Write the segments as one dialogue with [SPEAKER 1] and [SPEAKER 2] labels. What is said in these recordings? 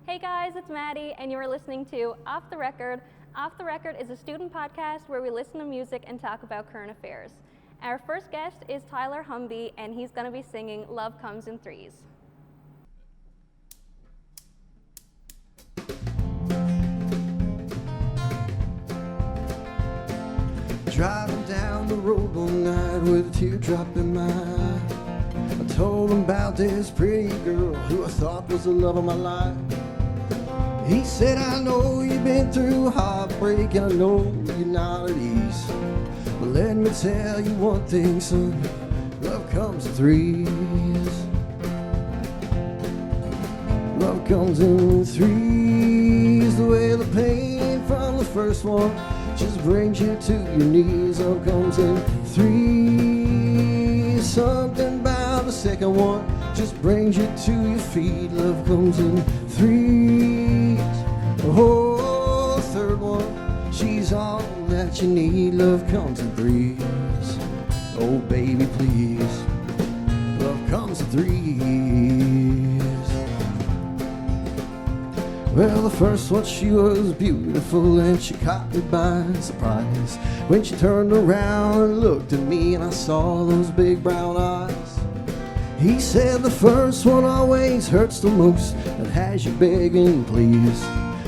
[SPEAKER 1] Hey guys, it's Maddie, and you are listening to Off the Record. Off the Record is a student podcast where we listen to music and talk about current affairs. Our first guest is Tyler Humby, and he's going to be singing Love Comes in Threes.
[SPEAKER 2] Driving down the road one night with a teardrop in my eye, I told him about this pretty girl who I thought was the love of my life. He said, I know you've been through heartbreak and I know you're not at ease, but let me tell you one thing, son, love comes in threes. Love comes in threes. The way the pain from the first one just brings you to your knees. Love comes in threes. Something about the second one just brings you to your feet. Love comes in threes. Oh, third one, she's all that you need. Love comes in threes. Oh, baby, please. Love comes in threes. Well, the first one, she was beautiful and she caught me by surprise when she turned around and looked at me and I saw those big brown eyes. He said the first one always hurts the most and has you begging please,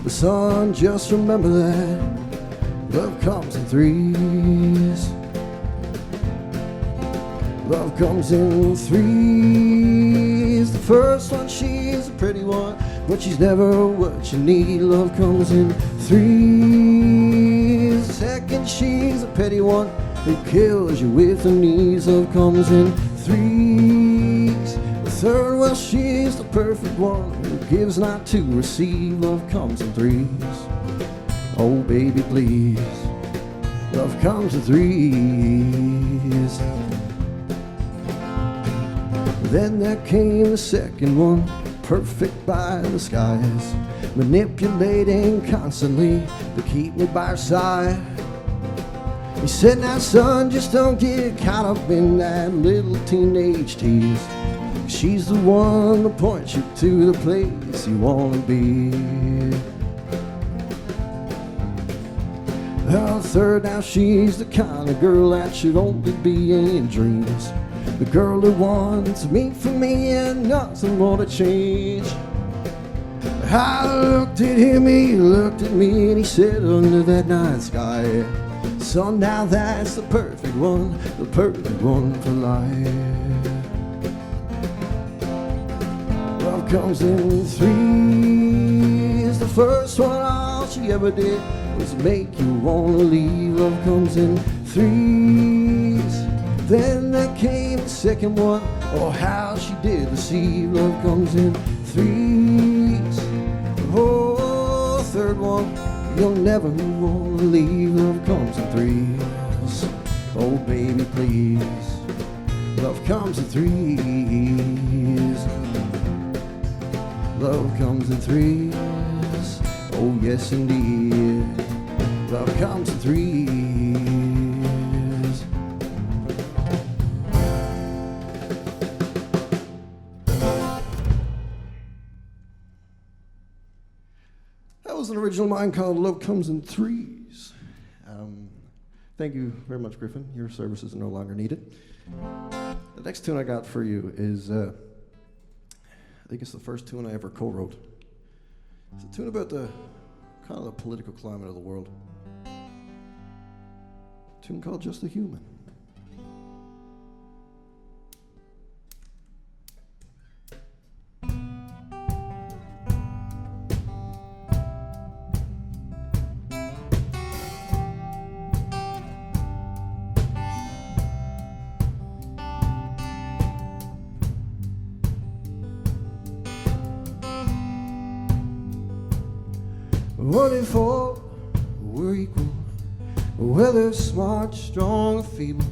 [SPEAKER 2] but son, just remember that love comes in threes. Love comes in threes. The first one, she's a pretty one, but she's never what you need. Love comes in threes. The second, she's a petty one who kills you with her knees. Love comes in threes. The third, well, she's the perfect one who gives not to receive. Love comes in threes. Oh, baby, please. Love comes in threes. Then there came the second one, perfect by the skies, manipulating constantly to keep me by her side. He said, now son, just don't get caught up in that little teenage tease. She's the one to point you to the place you want to be. The third, now she's the kind of girl that should only be in dreams. The girl who wants me for me and nothing more to change. I looked at him, he looked at me, and he said under that night sky, son, now that's the perfect one for life. Love comes in threes. The first one, all she ever did was make you want to leave. Love comes in threes. Then there came the second one, oh how she did deceive. Love comes in threes. Oh, third one, you'll never want to leave. Love comes in threes. Oh baby, please. Love comes in threes. Love comes in threes. Oh yes indeed. Love comes in threes. An original mine called Love Comes in Threes. Thank you very much, Griffin. Your services are no longer needed. The next tune I got for you is, I think it's the first tune I ever co-wrote. It's a tune about the kind of the political climate of the world. A tune called Just a Human. What if all were equal? Whether smart, strong, or feeble,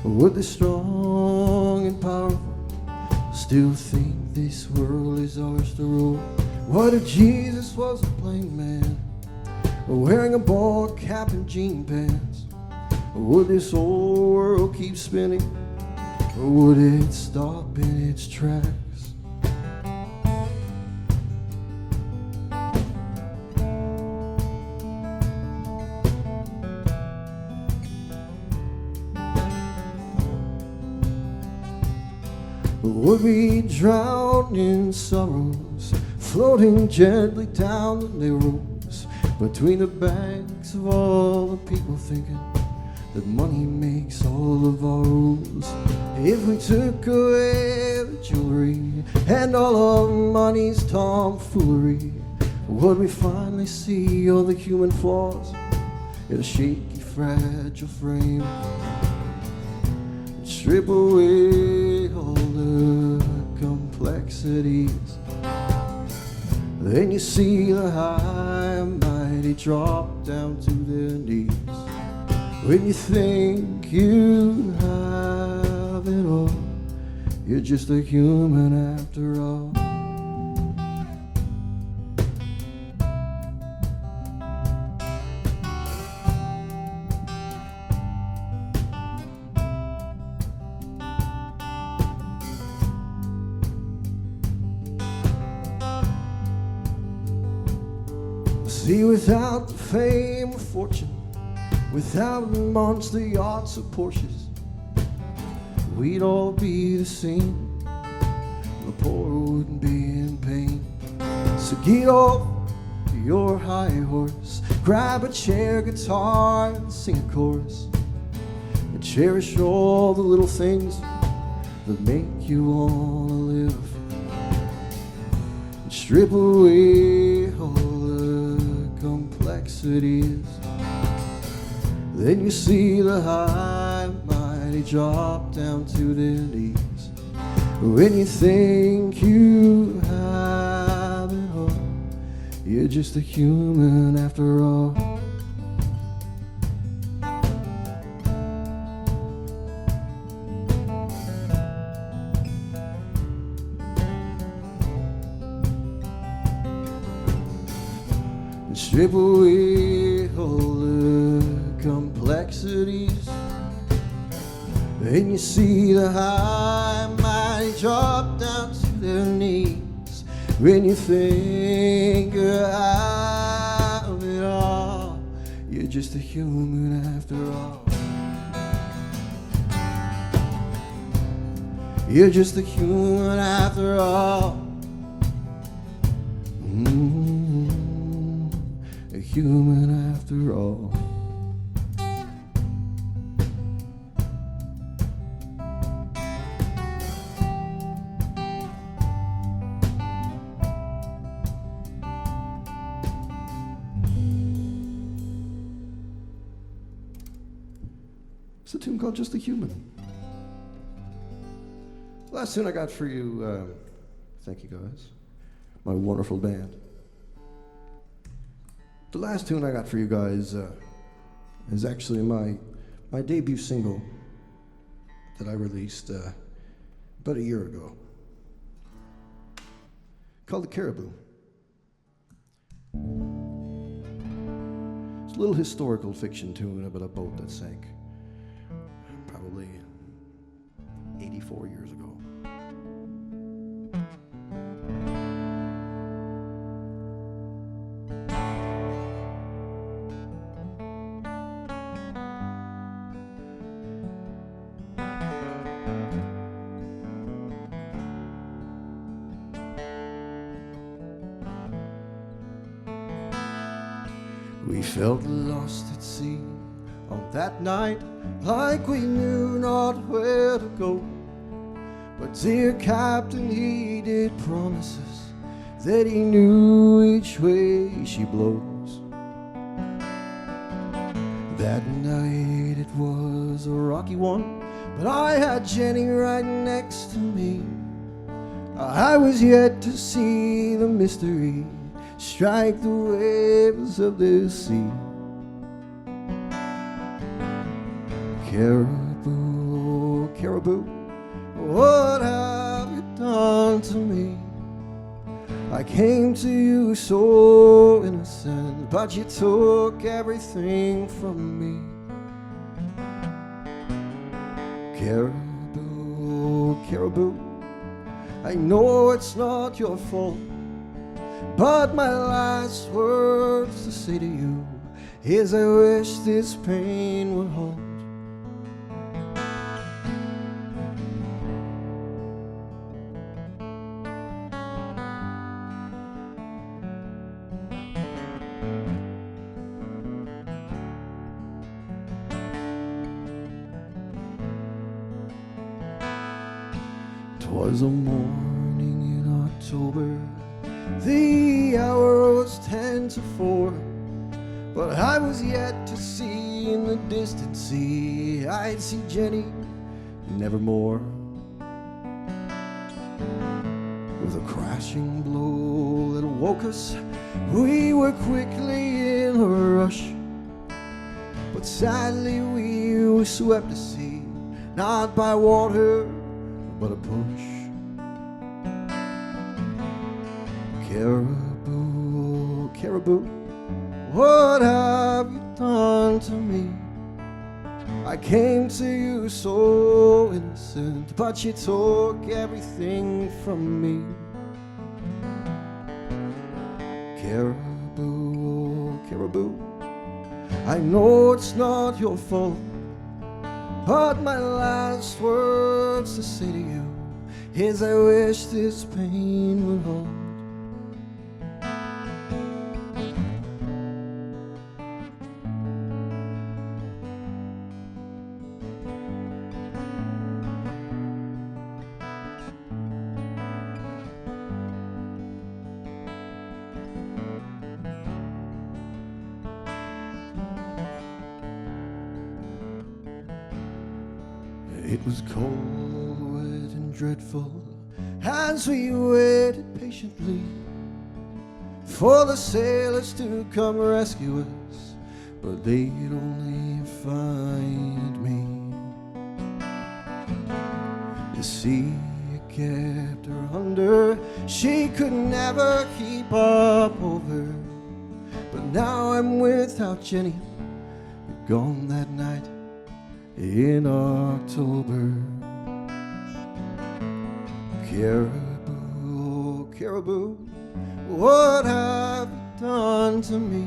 [SPEAKER 2] would the strong and powerful still think this world is ours to rule? What if Jesus was a plain man, wearing a ball cap and jean pants? Would this whole world keep spinning, or would it stop in its tracks? would we drown in sorrows, floating gently down the narrows between the banks of all the people, thinking that money makes all of our rules. If we took away the jewelry and all of money's tomfoolery, would we finally see all the human flaws in a shaky, fragile frame? Strip away all the complexities, then you see the high and mighty drop down to their knees. When you think you have it all, you're just a human after all. See, without the fame or fortune, without the monster yachts or Porsches, we'd all be the same. The poor wouldn't be in pain. So get off your high horse, grab a chair, guitar, and sing a chorus, and cherish all the little things that make you wanna live. And strip away all complexities, then you see the high mighty drop down to their knees. When you think you have it all, you're just a human after all. Strip away all the complexities, then you see the high mighty drop down to their knees. When you think you have it all, you're just a human after all. You're just a human after all. A human after all. It's a tune called Just a Human. Last tune I got for you, thank you guys, my wonderful band. The last tune I got for you guys is actually my debut single that I released about a year ago, called The Caribou. It's a little historical fiction tune about a boat that sank probably 84 years ago. We felt lost at sea on that night, like we knew not where to go. But dear Captain, he did promise us that he knew each way she blows. That night it was a rocky one, but I had Jenny right next to me. I was yet to see the mystery strike the waves of the sea. Caribou, caribou, what have you done to me? I came to you so innocent, but you took everything from me. Caribou, caribou, I know it's not your fault, but my last words to say to you is I wish this pain would halt. 'Twas a morning in October, the hour was 10 to 4, but I was yet to see in the distant sea, I'd see Jenny nevermore. With a crashing blow that woke us, we were quickly in a rush, but sadly we were swept to sea, not by water, but a push. Caribou, caribou, what have you done to me? I came to you so innocent, but you took everything from me. Caribou, caribou, I know it's not your fault, but my last words to say to you is I wish this pain would hold. It was cold, wet and dreadful as we waited patiently for the sailors to come rescue us, but they'd only find me. The sea kept her under, she could never keep up over, but now I'm without Jenny, gone that night in October. Caribou, caribou, what have you done to me?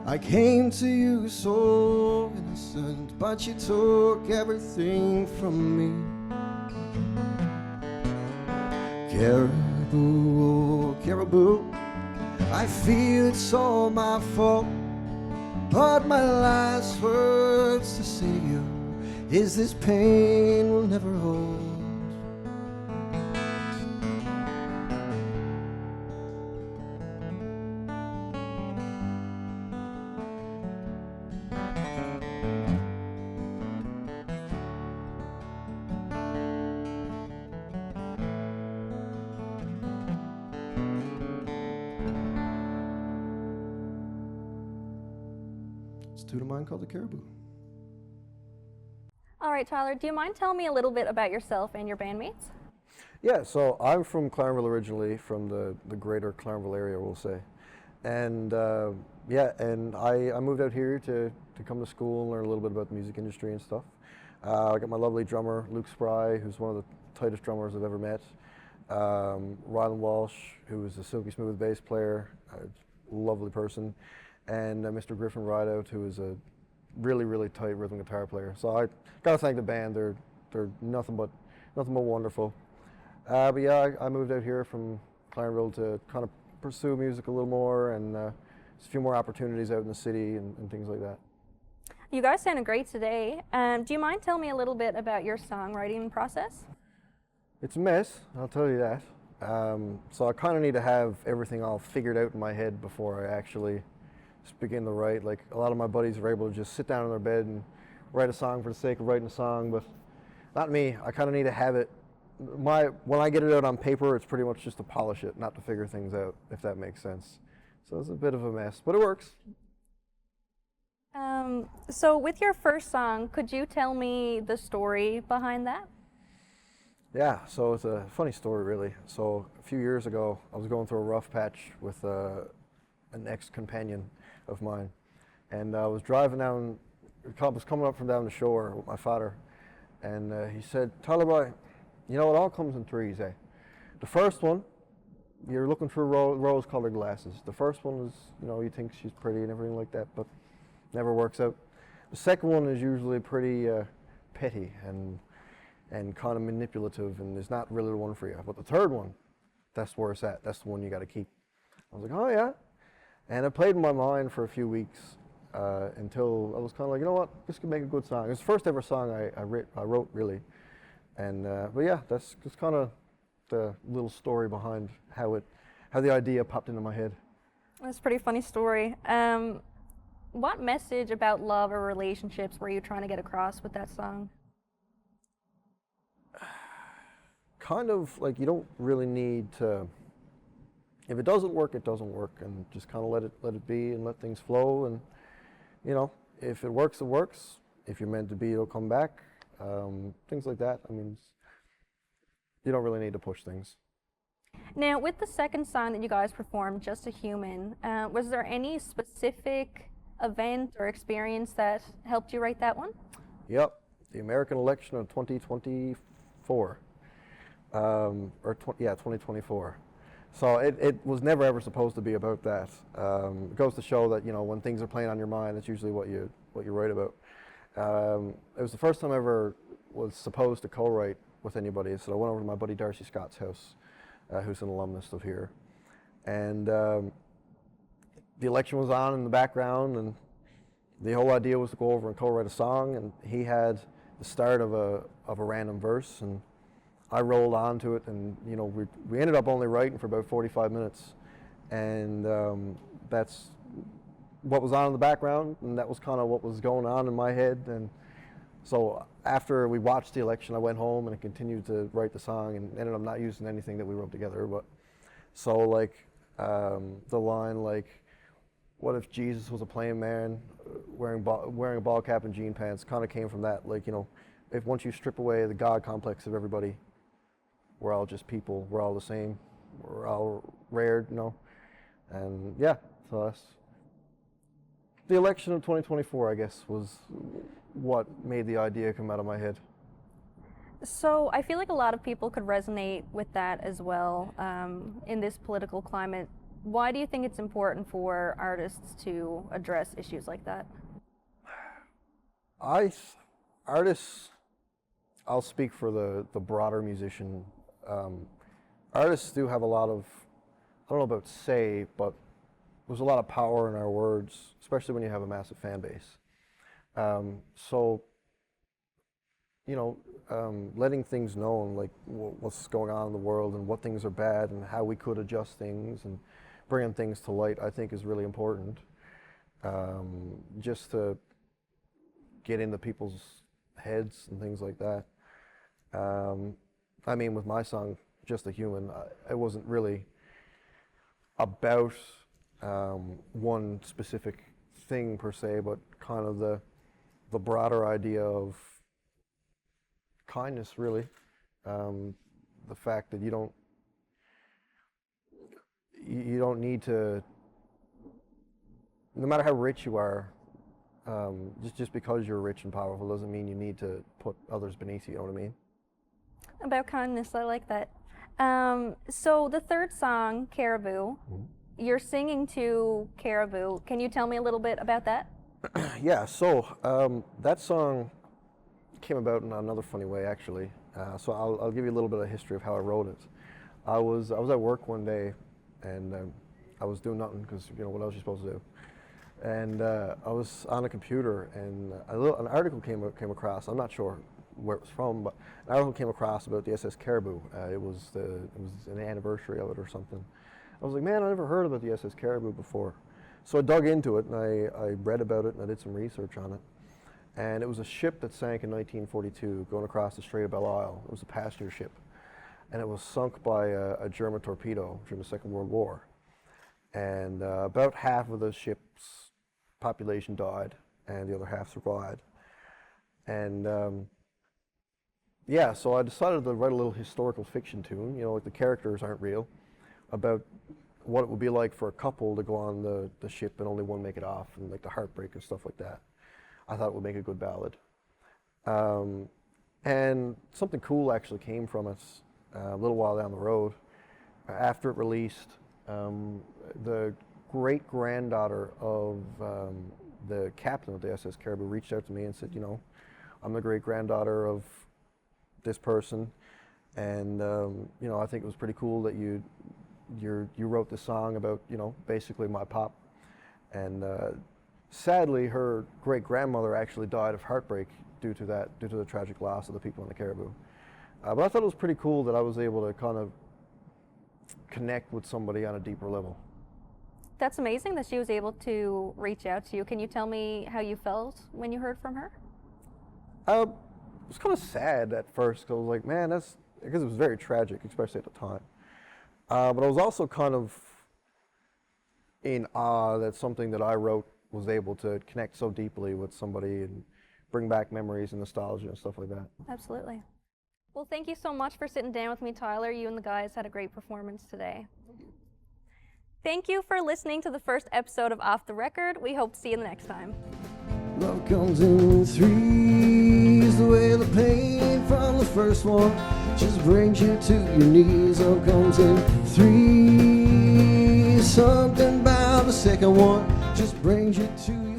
[SPEAKER 2] I came to you so innocent, but you took everything from me. Caribou, caribou, I feel it's all my fault, but my last words to say to you is this pain will never hold. It's a tune of mine called The Caribou.
[SPEAKER 1] All right, Tyler, do you mind telling me a little bit about yourself and your bandmates?
[SPEAKER 3] Yeah, so I'm from Clarendon originally, from the greater Clarendon area, we'll say. And yeah, and I moved out here to come to school and learn a little bit about the music industry and stuff. I got my lovely drummer, Luke Spry, who's one of the tightest drummers I've ever met. Rylan Walsh, who is a silky smooth bass player, a lovely person. And Mr. Griffin Rideout, who is a really, really tight rhythm guitar player. So I gotta thank the band. They're nothing but wonderful. But yeah, I moved out here from Clarendon to kind of pursue music a little more, and just a few more opportunities out in the city and things like that.
[SPEAKER 1] You guys sounded great today. Do you mind telling me a little bit about your songwriting process?
[SPEAKER 3] It's a mess, I'll tell you that. So I kind of need to have everything all figured out in my head before I actually just begin to write. Like, a lot of my buddies are able to just sit down in their bed and write a song for the sake of writing a song, but not me. I kind of need to have it. When I get it out on paper, it's pretty much just to polish it, not to figure things out, if that makes sense. So it's a bit of a mess, but it works.
[SPEAKER 1] So with your first song, could you tell me the story behind that?
[SPEAKER 3] Yeah, so it's a funny story, really. So a few years ago, I was going through a rough patch with an ex-companion of mine, and I was driving down, was coming up from down the shore with my father, and he said, "Tyler boy, you know, it all comes in threes, eh? The first one, you're looking through rose-colored glasses. The first one is, you know, you think she's pretty and everything like that, but never works out. The second one is usually pretty petty and kind of manipulative, and is not really the one for you. But the third one, that's where it's at. That's the one you got to keep." I was like, "Oh yeah," and it played in my mind for a few weeks until I was kind of like, you know what, this could make a good song. It's the first ever song I wrote really, And but yeah, that's kind of the little story behind how the idea popped into my head.
[SPEAKER 1] That's a pretty funny story. What message about love or relationships were you trying to get across with that song?
[SPEAKER 3] Kind of like you don't really need to. If it doesn't work, it doesn't work, and just kind of let it be and let things flow. And you know, if it works, it works. If you're meant to be, it'll come back. Things like that. I mean, you don't really need to push things.
[SPEAKER 1] Now, with the second song that you guys performed, Just a Human, was there any specific event or experience that helped you write that one?
[SPEAKER 3] Yep, the American election of 2024, 2024. So it was never ever supposed to be about that. It goes to show that, you know, when things are playing on your mind, that's usually what you write about. It was the first time I ever was supposed to co-write with anybody, so I went over to my buddy Darcy Scott's house, who's an alumnus of here, and the election was on in the background, and the whole idea was to go over and co-write a song, and he had the start of a random verse, and I rolled onto it, and you know, we ended up only writing for about 45 minutes, and that's what was on in the background, and that was kind of what was going on in my head. And so after we watched the election, I went home and I continued to write the song, and ended up not using anything that we wrote together. But so like the line like, "What if Jesus was a plain man wearing a ball cap and jean pants?" kind of came from that. Like, you know, if once you strip away the God complex of everybody, we're all just people. We're all the same. We're all rare, you know. And yeah, so that's the election of 2024, I guess, was what made the idea come out of my head.
[SPEAKER 1] So I feel like a lot of people could resonate with that as well in this political climate. Why do you think it's important for artists to address issues like that?
[SPEAKER 3] Artists, I'll speak for the broader musician. Artists do have a lot of, I don't know about say, but there's a lot of power in our words, especially when you have a massive fan base. So, you know, letting things known, like what's going on in the world and what things are bad and how we could adjust things and bringing things to light, I think is really important. Just to get into people's heads and things like that. I mean, with my song, Just a Human, it wasn't really about one specific thing per se, but kind of the broader idea of kindness, really. The fact that you don't need to, no matter how rich you are, just because you're rich and powerful doesn't mean you need to put others beneath you, you know what I mean?
[SPEAKER 1] About kindness, I like that. So the third song, Caribou, you're singing to Caribou. Can you tell me a little bit about that?
[SPEAKER 3] Yeah, so that song came about in another funny way, actually. So I'll give you a little bit of history of how I wrote it. I was at work one day, and I was doing nothing because, you know, what else are you supposed to do? And I was on a computer, and an article came across. I'm not sure where it was from, but an article came across about the SS Caribou. It was an anniversary of it or something. I was like, man, I never heard about the SS Caribou before. So I dug into it, and I read about it, and I did some research on it. And it was a ship that sank in 1942 going across the Strait of Belle Isle. It was a passenger ship, and it was sunk by a German torpedo during the Second World War. And about half of the ship's population died, and the other half survived. And yeah, so I decided to write a little historical fiction tune, you know, like the characters aren't real, about what it would be like for a couple to go on the ship and only one make it off, and like the heartbreak and stuff like that. I thought it would make a good ballad. And something cool actually came from it a little while down the road. After it released, the great-granddaughter of the captain of the SS Caribou reached out to me and said, you know, I'm the great-granddaughter of this person, and you know, I think it was pretty cool that you wrote this song about, you know, basically my pop. And sadly, her great-grandmother actually died of heartbreak due to the tragic loss of the people in the Caribou. But I thought it was pretty cool that I was able to kind of connect with somebody on a deeper level.
[SPEAKER 1] That's amazing that she was able to reach out to you. Can you tell me how you felt when you heard from her?
[SPEAKER 3] It was kind of sad at first, because I was like, man, because it was very tragic, especially at the time. But I was also kind of in awe that something that I wrote was able to connect so deeply with somebody and bring back memories and nostalgia and stuff like that.
[SPEAKER 1] Absolutely. Well, thank you so much for sitting down with me, Tyler. You and the guys had a great performance today. Thank you for listening to the first episode of Off the Record. We hope to see you the next time.
[SPEAKER 2] Love comes in threes, the way the pain from the first one just brings you to your knees. Love comes in threes, something about the second one just brings you to your